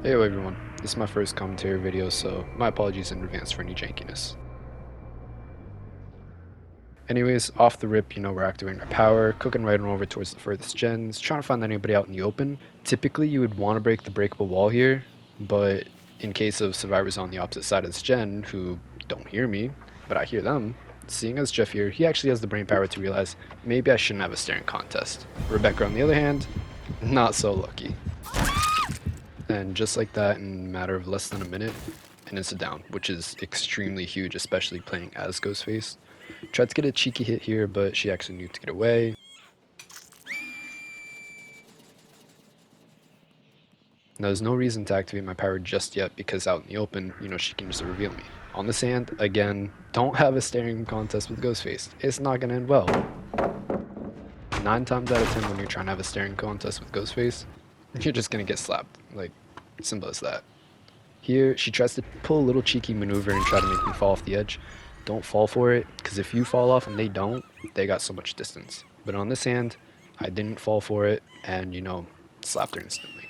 Hey everyone, this is my first commentary video, so my apologies in advance for any jankiness. Anyways, off the rip, we're activating our power, cooking right on over towards the furthest gens, trying to find anybody out in the open. Typically, you would want to break the breakable wall here, but in case of survivors on the opposite side of this gen who don't hear me, but I hear them, seeing as Jeff here, he actually has the brain power to realize maybe I shouldn't have a staring contest. Rebecca, on the other hand, not so lucky. And just like that, in a matter of less than a minute, and it's a down, which is extremely huge, especially playing as Ghostface. Tried to get a cheeky hit here, but she actually knew to get away. Now, there's no reason to activate my power just yet, because out in the open, she can just reveal me. On the sand, again, don't have a staring contest with Ghostface. It's not going to end well. 9 times out of 10 when you're trying to have a staring contest with Ghostface, you're just going to get slapped. Like, simple as that. Here, she tries to pull a little cheeky maneuver and try to make me fall off the edge. Don't fall for it, because if you fall off and they don't, they got so much distance. But on this hand, I didn't fall for it, and, slapped her instantly.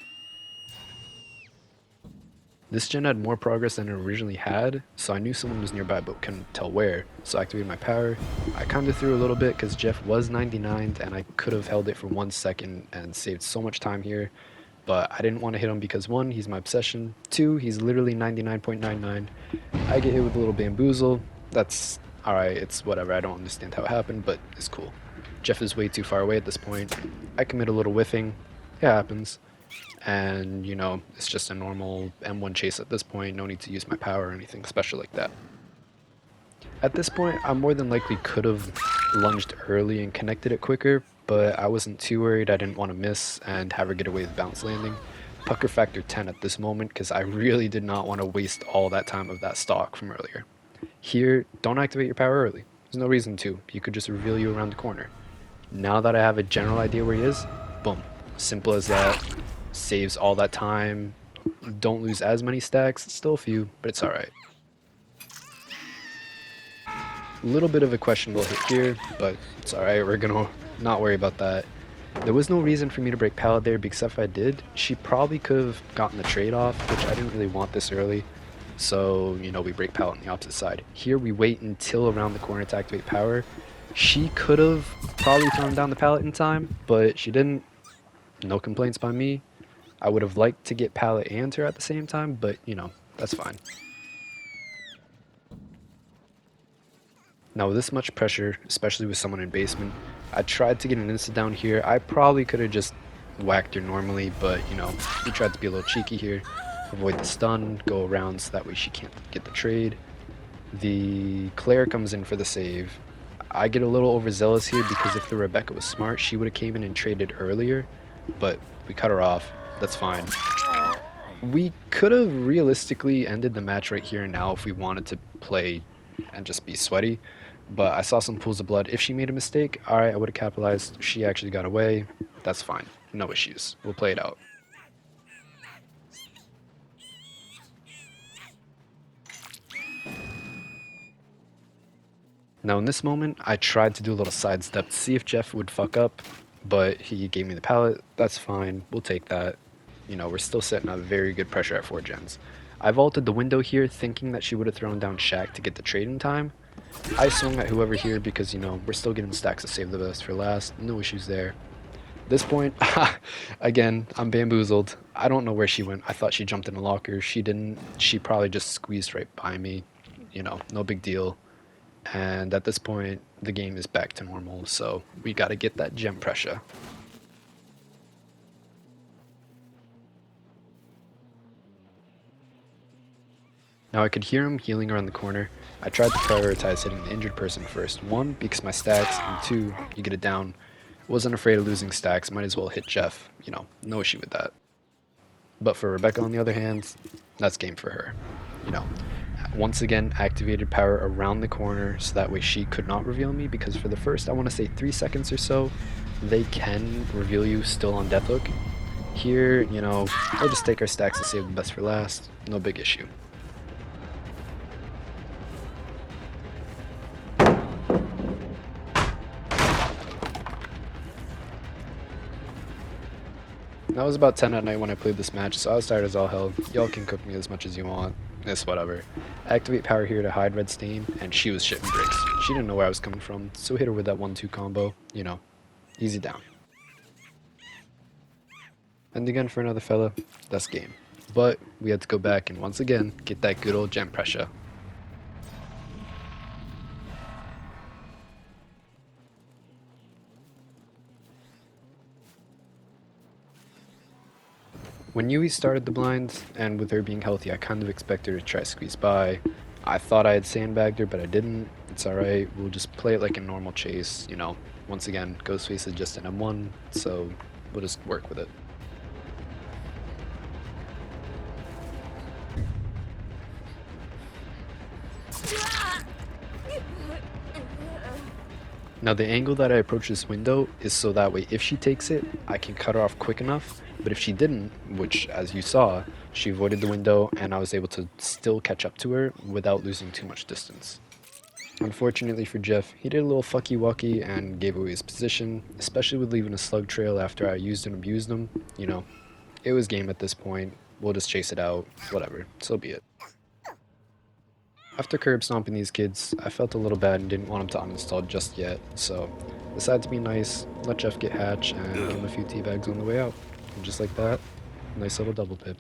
This gen had more progress than it originally had, so I knew someone was nearby but couldn't tell where, so I activated my power. I kinda threw a little bit because Jeff was 99'd and I could have held it for 1 second and saved so much time here, but I didn't want to hit him because 1, he's my obsession, 2, he's literally 99.99. I get hit with a little bamboozle. That's alright, it's whatever, I don't understand how it happened, but it's cool. Jeff is way too far away at this point. I commit a little whiffing, it happens. And, it's just a normal M1 chase at this point, no need to use my power or anything special like that. At this point, I more than likely could have lunged early and connected it quicker, but I wasn't too worried. I didn't want to miss and have her get away with bounce landing. Pucker factor 10 at this moment because I really did not want to waste all that time of that stock from earlier. Here, don't activate your power early. There's no reason to. He could just reveal you around the corner. Now that I have a general idea where he is, boom. Simple as that. Saves all that time. Don't lose as many stacks. Still a few, but it's alright. A little bit of a questionable hit here, but it's alright. We're gonna not worry about that. There was no reason for me to break pallet there, because if I did, she probably could have gotten the trade off, which I didn't really want this early. So, we break pallet on the opposite side. Here we wait until around the corner to activate power. She could have probably thrown down the pallet in time, but she didn't. No complaints by me. I would have liked to get pallet and her at the same time, but, that's fine. Now with this much pressure, especially with someone in basement, I tried to get an insta down here. I probably could have just whacked her normally, but, we tried to be a little cheeky here. Avoid the stun, go around so that way she can't get the trade. The Claire comes in for the save. I get a little overzealous here because if the Rebecca was smart, she would have came in and traded earlier, but we cut her off. That's fine. We could have realistically ended the match right here and now if we wanted to play and just be sweaty, but I saw some pools of blood. If she made a mistake, alright, I would have capitalized. She actually got away. That's fine. No issues. We'll play it out. Now in this moment, I tried to do a little sidestep to see if Jeff would fuck up, but he gave me the pallet. That's fine. We'll take that. We're still setting a very good pressure at 4 gens. I vaulted the window here thinking that she would have thrown down Shaq to get the trade in time. I swung at whoever here because, we're still getting stacks to save the best for last. No issues there. At this point, again, I'm bamboozled. I don't know where she went. I thought she jumped in a locker. She didn't. She probably just squeezed right by me. No big deal. And at this point, the game is back to normal, so we gotta get that gem pressure. Now I could hear him healing around the corner. I tried to prioritize hitting the injured person first. 1, because my stacks, and 2, you get it down. Wasn't afraid of losing stacks, might as well hit Jeff. No issue with that. But for Rebecca, on the other hand, that's game for her. Once again, activated power around the corner so that way she could not reveal me, because for the first, I want to say 3 seconds or so, they can reveal you still on death hook. Here, we'll just take our stacks to save the best for last. No big issue. That was about 10 at night when I played this match, so I was tired as all hell. Y'all can cook me as much as you want. It's whatever. Activate power here to hide red stain, and she was shitting bricks. She didn't know where I was coming from, so hit her with that 1-2 combo. You know, easy down. And again for another fella, that's game. But we had to go back and once again get that good old gem pressure. When Yui started the blind, and with her being healthy, I kind of expected her to try to squeeze by. I thought I had sandbagged her, but I didn't. It's alright, we'll just play it like a normal chase, you know. Once again, Ghostface is just an M1, so we'll just work with it. Now the angle that I approach this window is so that way if she takes it, I can cut her off quick enough, but if she didn't, which as you saw, she avoided the window and I was able to still catch up to her without losing too much distance. Unfortunately for Jeff, he did a little fucky wucky and gave away his position, especially with leaving a slug trail after I used and abused him. You know, it was game at this point, we'll just chase it out, whatever, so be it. After curb stomping these kids, I felt a little bad and didn't want him to uninstall just yet, so decided to be nice, let Jeff get hatch, and give him a few teabags on the way out. And just like that, nice little double pip.